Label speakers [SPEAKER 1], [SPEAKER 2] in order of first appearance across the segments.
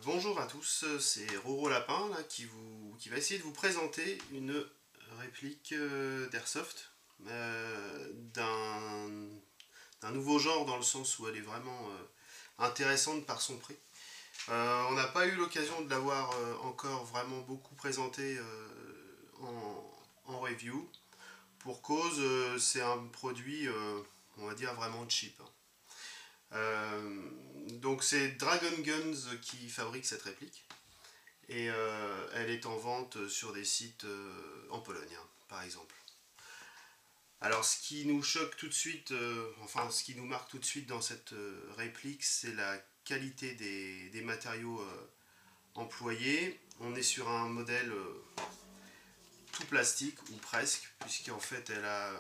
[SPEAKER 1] Bonjour à tous, c'est Roro Lapin là, qui va essayer de vous présenter une réplique d'Airsoft d'un nouveau genre dans le sens où elle est vraiment intéressante par son prix. On n'a pas eu l'occasion de l'avoir encore vraiment beaucoup présenté en review. Pour cause, c'est un produit, on va dire, vraiment cheap, hein. Donc c'est Dragon Guns qui fabrique cette réplique et elle est en vente sur des sites en Pologne, hein, par exemple. Alors ce qui nous choque tout de suite, enfin ce qui nous marque tout de suite dans cette réplique, c'est la qualité des matériaux employés. On est sur un modèle tout plastique ou presque, puisqu'en fait elle a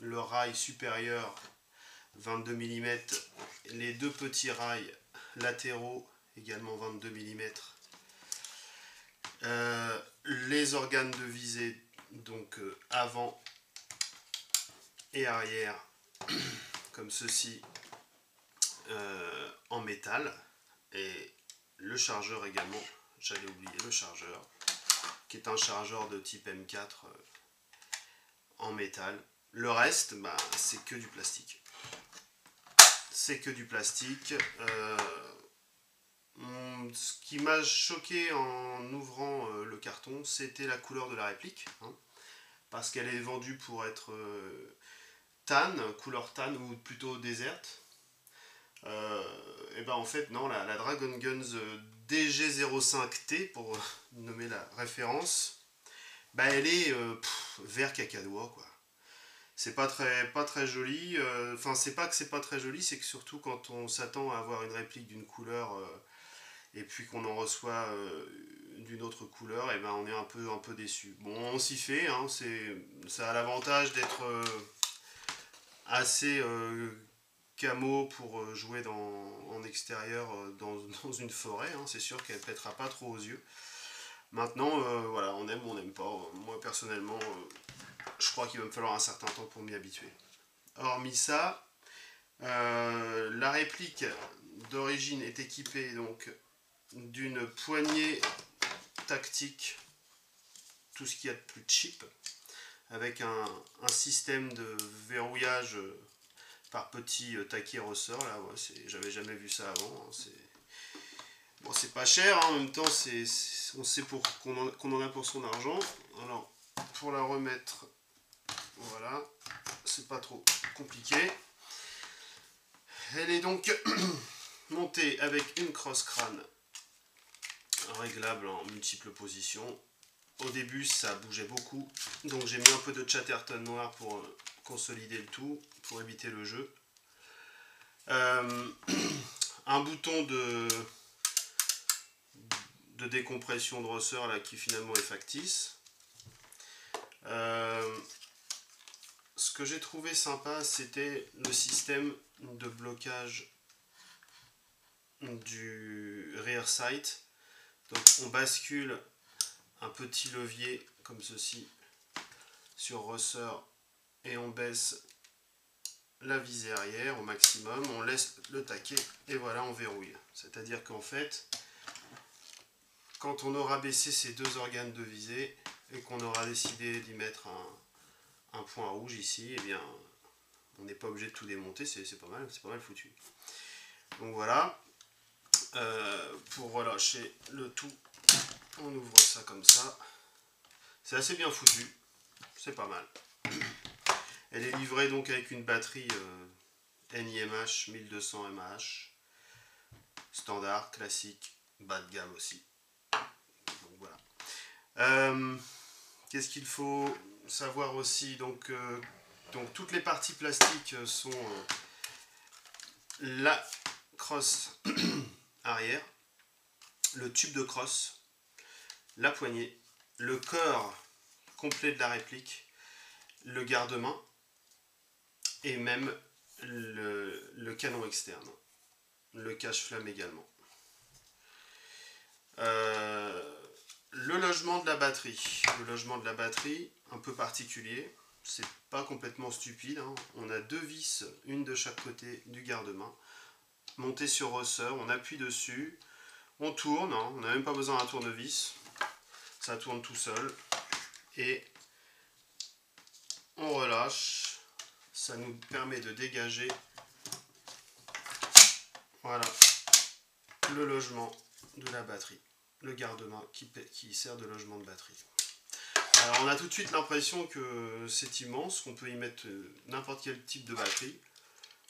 [SPEAKER 1] le rail supérieur 22 mm, les deux petits rails latéraux également 22 mm, les organes de visée donc avant et arrière comme ceci en métal, et le chargeur également, j'allais oublier le chargeur qui est un chargeur de type M4 en métal. Le reste, bah, c'est que du plastique. C'est que du plastique. Ce qui m'a choqué en ouvrant le carton, c'était la couleur de la réplique, hein, parce qu'elle est vendue pour être tan, couleur tan ou plutôt déserte. Et ben en fait non, la Dragon Guns DG05T pour nommer la référence, bah elle est vert cacadois quoi. C'est pas très joli. Enfin, c'est pas que c'est pas très joli, c'est que surtout quand on s'attend à avoir une réplique d'une couleur et puis qu'on en reçoit d'une autre couleur, et ben on est un peu déçu. Bon, on s'y fait, hein, ça a l'avantage d'être assez camo pour jouer en extérieur dans une forêt, hein, c'est sûr qu'elle pètera pas trop aux yeux. Maintenant, voilà, on aime ou on n'aime pas. Moi personnellement, je crois qu'il va me falloir un certain temps pour m'y habituer. Hormis ça, la réplique d'origine est équipée donc d'une poignée tactique, tout ce qu'il y a de plus cheap, avec un système de verrouillage par petits taquets ressorts. Là, ouais, j'avais jamais vu ça avant, hein. Bon, c'est pas cher, hein, en même temps, on sait qu'on en a pour son argent. Alors, pour la remettre, voilà, c'est pas trop compliqué. Elle est donc montée avec une crosse crâne réglable en multiples positions. Au début, ça bougeait beaucoup, donc j'ai mis un peu de Chatterton noir pour consolider le tout, pour éviter le jeu. Un bouton de décompression de ressort là qui finalement est factice. Ce que j'ai trouvé sympa, c'était le système de blocage du rear sight. Donc on bascule un petit levier comme ceci sur ressort et on baisse la visée arrière au maximum, on laisse le taquet et voilà, on verrouille. C'est-à-dire qu'en fait, quand on aura baissé ces deux organes de visée et qu'on aura décidé d'y mettre un point rouge ici, eh bien on n'est pas obligé de tout démonter, c'est pas mal foutu. Donc voilà, pour relâcher le tout, on ouvre ça comme ça. C'est assez bien foutu, c'est pas mal. Elle est livrée donc avec une batterie NIMH 1200 mAh, standard, classique, bas de gamme aussi. Donc voilà. Qu'est-ce qu'il faut savoir aussi, donc toutes les parties plastiques sont la crosse arrière, le tube de crosse, la poignée, le corps complet de la réplique, le garde-main et même le canon externe, le cache-flamme également. Le logement de la batterie. Le logement de la batterie, un peu particulier, c'est pas complètement stupide, hein. On a deux vis, une de chaque côté du garde-main, montées sur ressort, on appuie dessus, On tourne, hein, on n'a même pas besoin d'un tournevis. Ça tourne tout seul. Et on relâche. Ça nous permet de dégager, voilà, le logement de la batterie. Le garde-main qui sert de logement de batterie. Alors on a tout de suite l'impression que c'est immense, qu'on peut y mettre n'importe quel type de batterie.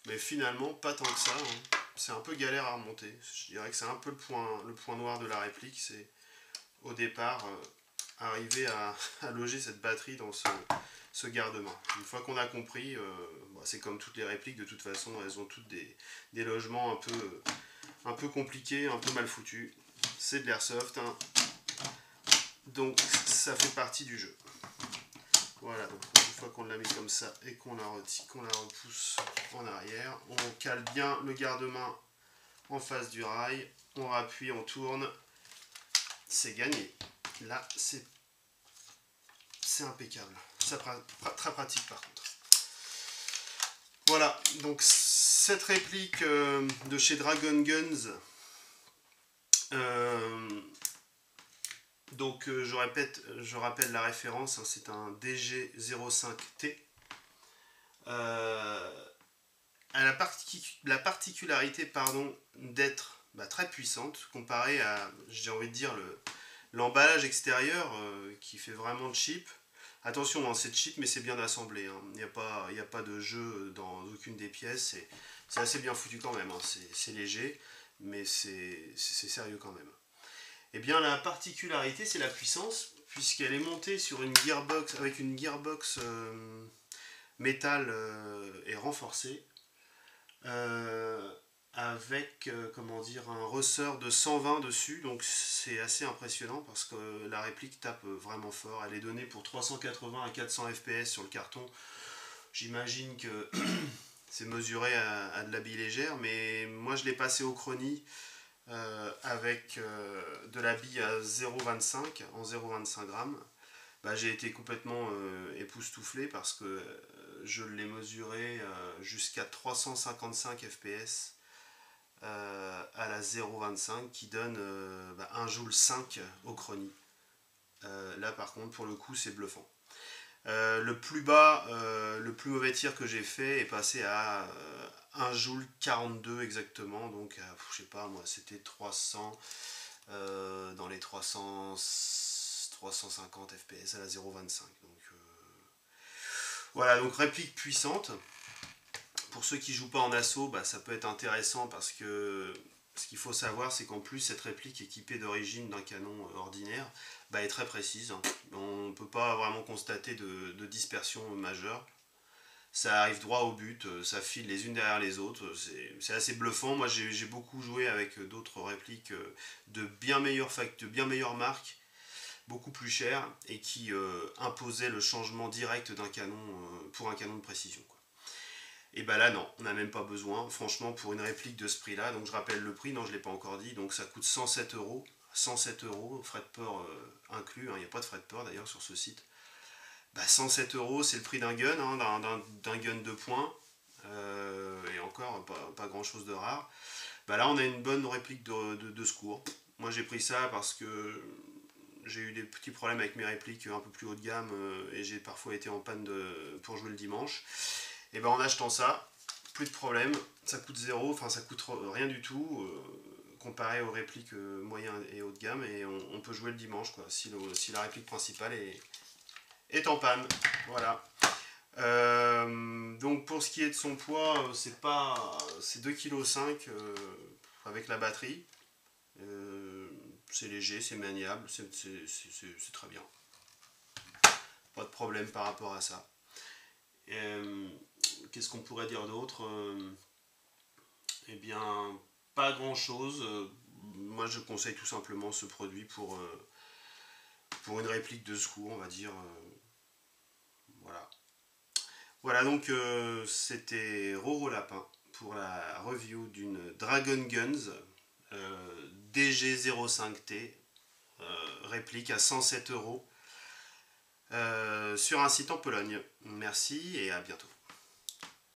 [SPEAKER 1] Mais finalement, pas tant que ça. Hein. C'est un peu galère à remonter. Je dirais que c'est un peu le point noir de la réplique. C'est au départ arriver à loger cette batterie dans ce garde-main. Une fois qu'on a compris, c'est comme toutes les répliques, de toute façon, elles ont toutes des logements un peu compliqués, un peu mal foutus. C'est de l'airsoft, hein. Donc ça fait partie du jeu. Voilà, donc une fois qu'on l'a mis comme ça et qu'on la repousse en arrière, on cale bien le garde-main en face du rail, on rappuie, on tourne, c'est gagné. Là, c'est impeccable. C'est très pratique par contre. Voilà, donc cette réplique de chez Dragon Guns, donc je rappelle la référence, hein, c'est un DG05T. Elle a la particularité d'être très puissante comparée à, j'ai envie de dire, l'emballage extérieur qui fait vraiment cheap. Attention, hein, c'est cheap mais c'est bien assemblé. Hein. Il n'y a pas de jeu dans aucune des pièces. C'est assez bien foutu quand même. Hein. C'est léger mais c'est sérieux quand même. Eh bien la particularité c'est la puissance puisqu'elle est montée sur une gearbox avec une gearbox métal et renforcée. Avec comment dire, un ressort de 120 dessus, donc c'est assez impressionnant parce que la réplique tape vraiment fort. Elle est donnée pour 380 à 400 fps sur le carton. J'imagine que c'est mesuré à de la bille légère, mais moi je l'ai passé au chrony avec de la bille à 0,25 en 0,25 grammes. J'ai été complètement époustouflé parce que je l'ai mesuré jusqu'à 355 fps à la 0,25 qui donne 1 joule 5 au chrony. Là par contre pour le coup c'est bluffant. Le plus bas, le plus mauvais tir que j'ai fait est passé à 1 joule 42 exactement, donc je sais pas moi c'était 300 dans les 350 fps à la 0,25. Donc voilà, donc réplique puissante. Pour ceux qui jouent pas en assaut, ça peut être intéressant parce que ce qu'il faut savoir, c'est qu'en plus cette réplique équipée d'origine d'un canon ordinaire est très précise. Hein. On ne peut pas vraiment constater de dispersion majeure. Ça arrive droit au but, ça file les unes derrière les autres, c'est assez bluffant. Moi j'ai beaucoup joué avec d'autres répliques de bien meilleures marques, beaucoup plus chères, et qui imposaient le changement direct d'un canon pour un canon de précision, quoi. Et là non, on n'a même pas besoin, franchement pour une réplique de ce prix là, donc je rappelle le prix, non je ne l'ai pas encore dit, donc ça coûte 107 €, 107 €, frais de port inclus, hein, il n'y a pas de frais de port d'ailleurs sur ce site. 107 €, c'est le prix d'un gun, hein, d'un gun de poing, et encore pas grand chose de rare. Là on a une bonne réplique de secours. Moi j'ai pris ça parce que j'ai eu des petits problèmes avec mes répliques un peu plus haut de gamme et j'ai parfois été en panne pour jouer le dimanche. Et en achetant ça, plus de problème, ça coûte zéro, enfin ça coûte rien du tout comparé aux répliques moyen et haut de gamme, et on peut jouer le dimanche quoi, si la réplique principale est en panne. Voilà. Donc pour ce qui est de son poids, c'est 2,5 kg avec la batterie. C'est léger, c'est maniable, c'est très bien. Pas de problème par rapport à ça. Qu'est-ce qu'on pourrait dire d'autre? Eh bien, pas grand chose. Moi je conseille tout simplement ce produit pour une réplique de secours, on va dire. Voilà. Voilà, donc c'était Roro Lapin pour la review d'une Dragon Guns DG05T réplique à 107 € sur un site en Pologne. Merci et à bientôt.